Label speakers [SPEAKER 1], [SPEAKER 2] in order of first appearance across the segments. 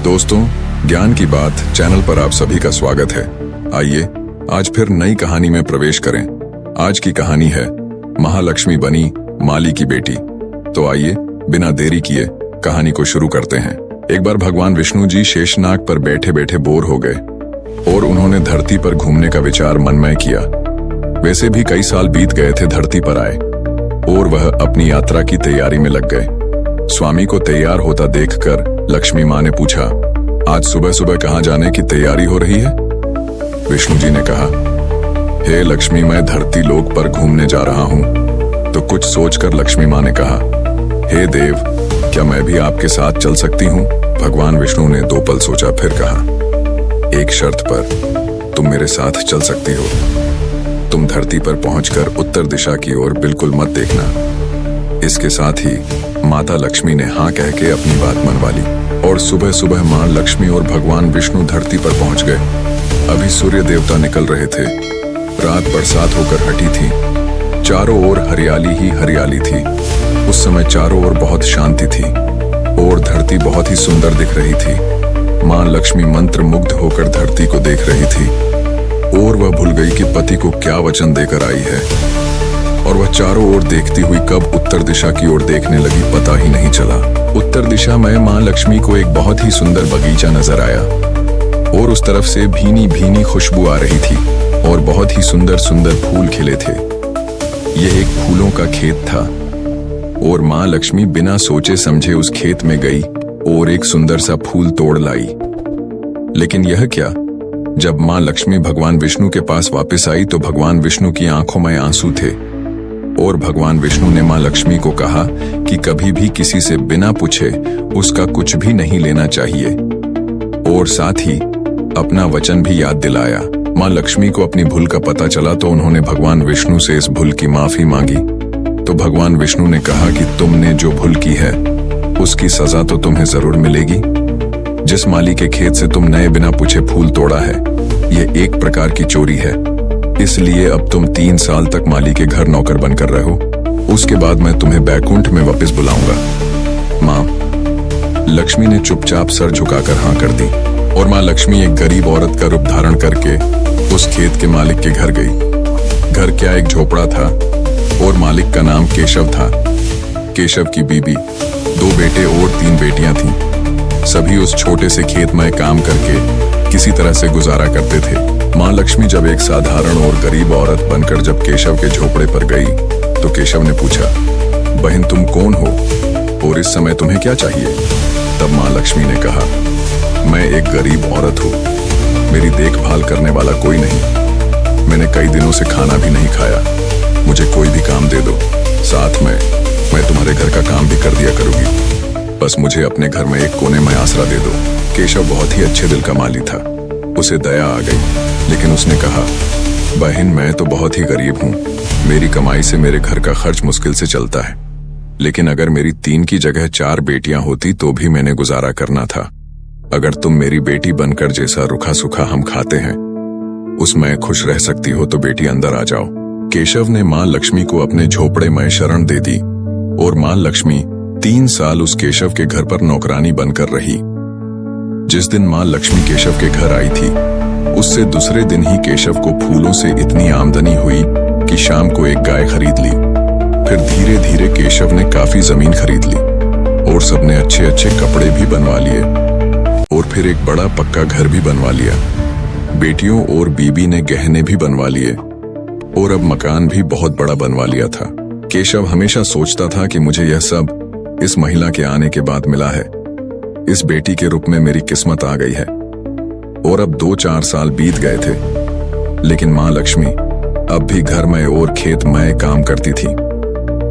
[SPEAKER 1] दोस्तों, ज्ञान की बात चैनल पर आप सभी का स्वागत है। आइए आज फिर नई कहानी में प्रवेश करें। आज की कहानी है महालक्ष्मी बनी माली की बेटी। तो आइए बिना देरी किए कहानी को शुरू करते हैं। एक बार भगवान विष्णु जी शेषनाग पर बैठे बैठे बोर हो गए और उन्होंने धरती पर घूमने का विचार मन में किया। वैसे भी कई साल बीत गए थे धरती पर आए और वह अपनी यात्रा की तैयारी में लग गए। स्वामी को तैयार होता देखकर लक्ष्मी माँ ने पूछा, आज सुबह सुबह कहाँ जाने की तैयारी हो रही है? विष्णु जी ने कहा, हे लक्ष्मी, मैं धरती लोक पर घूमने जा रहा हूँ। तो कुछ सोचकर लक्ष्मी माँ ने कहा, हे देव, क्या मैं भी आपके साथ चल सकती हूँ? भगवान विष्णु ने 2 पल सोचा, फिर कहा, एक शर्त पर तुम मेरे साथ चल सकती हो। तुम धरती पर पहुंचकर उत्तर दिशा की ओर बिल्कुल मत देखना। इसके साथ ही माता लक्ष्मी ने हाँ कह के अपनी बात मनवा ली और सुबह सुबह मां लक्ष्मी और भगवान विष्णु धरती पर पहुंच गए। अभी सूर्य देवता निकल रहे थे। रात बरसात होकर हटी थी। चारों ओर हरियाली ही हरियाली थी। उस समय चारों ओर बहुत शांति थी और धरती बहुत ही सुंदर दिख रही थी। मां लक्ष्मी मंत्र मुग्ध होकर धरती को देख रही थी और वह भूल गई कि पति को क्या वचन देकर आई है। और वह चारों ओर देखती हुई कब उत्तर दिशा की ओर देखने लगी पता ही नहीं चला। उत्तर दिशा में मां लक्ष्मी को एक बहुत ही सुंदर बगीचा नजर आया और उस तरफ से भीनी भीनी खुशबू आ रही थी और बहुत ही सुंदर सुंदर फूल खिले थे। यह एक फूलों का खेत था और मां लक्ष्मी बिना सोचे समझे उस खेत में गई और एक सुंदर सा फूल तोड़ लाई। लेकिन यह क्या, जब मां लक्ष्मी भगवान विष्णु के पास वापस आई तो भगवान विष्णु की आंखों में आंसू थे और भगवान विष्णु ने मां लक्ष्मी को कहा कि कभी भी किसी से बिना पूछे उसका कुछ भी नहीं लेना चाहिए और साथ ही अपना वचन भी याद दिलाया। मां लक्ष्मी को अपनी भूल का पता चला तो उन्होंने भगवान विष्णु से इस भूल की माफी मांगी। तो भगवान विष्णु ने कहा कि तुमने जो भूल की है उसकी सजा तो तुम्हें जरूर मिलेगी। जिस माली के खेत से तुम नए बिना पूछे फूल तोड़ा है, ये एक प्रकार की चोरी है। इसलिए अब तुम 3 साल तक माली के घर नौकर बनकर रहो। उसके बाद मैं तुम्हें बैकुंठ में वापस बुलाऊंगा। माँ लक्ष्मी ने चुपचाप सर झुकाकर हाँ कर दी और माँ लक्ष्मी एक गरीब औरत का रूप धारण करके उस खेत के मालिक के घर गई। घर क्या एक झोपड़ा था और मालिक का नाम केशव था। केशव की बीबी, 2 बेटे और 3 बेटियां थीं। सभी उस छोटे से खेत में काम करके किसी तरह से गुजारा करते थे। मां लक्ष्मी जब एक साधारण और गरीब औरत बनकर जब केशव के झोपड़े पर गई तो केशव ने पूछा, बहन तुम कौन हो और इस समय तुम्हें क्या चाहिए? तब मां लक्ष्मी ने कहा, मैं एक गरीब औरत हूँ, मेरी देखभाल करने वाला कोई नहीं। मैंने कई दिनों से खाना भी नहीं खाया। मुझे कोई भी काम दे दो, साथ में मैं तुम्हारे घर का काम भी कर दिया करूंगी। बस मुझे अपने घर में एक कोने में आसरा दे दो। केशव बहुत ही अच्छे दिल का माली था। उसे दया आ गई लेकिन उसने कहा, बहन मैं तो बहुत ही गरीब हूँ। मेरी कमाई से मेरे घर का खर्च मुश्किल से चलता है। लेकिन अगर मेरी 3 की जगह 4 बेटियां होती तो भी मैंने गुजारा करना था। अगर तुम मेरी बेटी बनकर जैसा रूखा सूखा हम खाते हैं उसमें खुश रह सकती हो तो बेटी अंदर आ जाओ। केशव ने मां लक्ष्मी को अपने झोपड़े में शरण दे दी और मां लक्ष्मी 3 साल उस केशव के घर पर नौकरानी बनकर रही। जिस दिन मां लक्ष्मी केशव के घर आई थी उससे दूसरे दिन ही केशव को फूलों से इतनी आमदनी हुई कि शाम को एक गाय खरीद ली। फिर धीरे धीरे केशव ने काफी जमीन खरीद ली और सबने अच्छे अच्छे कपड़े भी बनवा लिए और फिर एक बड़ा पक्का घर भी बनवा लिया। बेटियों और बीबी ने गहने भी बनवा लिए और अब मकान भी बहुत बड़ा बनवा लिया था। केशव हमेशा सोचता था कि मुझे यह सब इस महिला के आने के बाद मिला है। इस बेटी के रूप में मेरी किस्मत आ गई है। और अब 2-4 साल बीत गए थे लेकिन मां लक्ष्मी अब भी घर में और खेत में काम करती थी।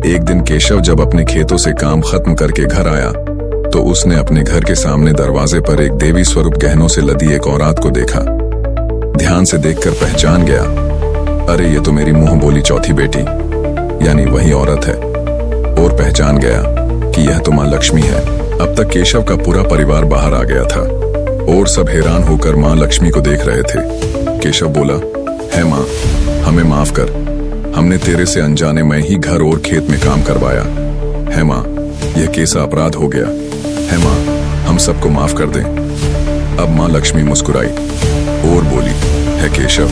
[SPEAKER 1] एक दिन केशव जब अपने खेतों से काम खत्म करके घर आया तो उसने अपने घर के सामने दरवाजे पर एक देवी स्वरूप गहनों से लदी एक औरत को देखा। ध्यान से देखकर पहचान गया, अरे ये तो मेरी मुंह बोली चौथी बेटी यानी वही औरत है। और पहचान गया कि यह तो मां लक्ष्मी है। अब तक केशव का पूरा परिवार बाहर आ गया था और सब हैरान होकर मां लक्ष्मी को देख रहे थे। केशव बोला, है मां, हमें माफ कर। हमने तेरे से अनजाने में ही घर और खेत में काम करवाया है मां। यह कैसा अपराध हो गया है मां, हम सबको माफ कर दें। अब माँ लक्ष्मी मुस्कुराई और बोली, है केशव,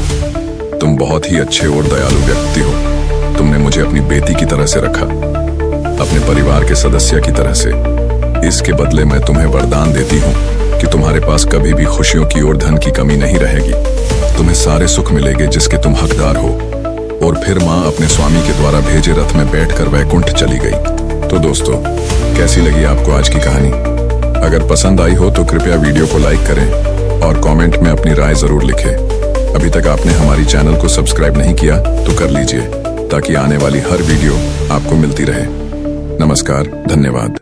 [SPEAKER 1] तुम बहुत ही अच्छे और दयालु व्यक्ति हो। तुमने मुझे अपनी बेटी की तरह से रखा, अपने परिवार के सदस्य की तरह से। इसके बदले मैं तुम्हें वरदान देती हूँ कि तुम्हारे पास कभी भी खुशियों की और धन की कमी नहीं रहेगी। तुम्हें सारे सुख मिलेंगे जिसके तुम हकदार हो। और फिर माँ अपने स्वामी के द्वारा भेजे रथ में बैठकर वैकुंठ चली गई। तो दोस्तों, कैसी लगी आपको आज की कहानी? अगर पसंद आई हो तो कृपया वीडियो को लाइक करें और कमेंट में अपनी राय जरूर लिखें। अभी तक आपने हमारी चैनल को सब्सक्राइब नहीं किया तो कर लीजिए, ताकि आने वाली हर वीडियो आपको मिलती रहे। नमस्कार, धन्यवाद।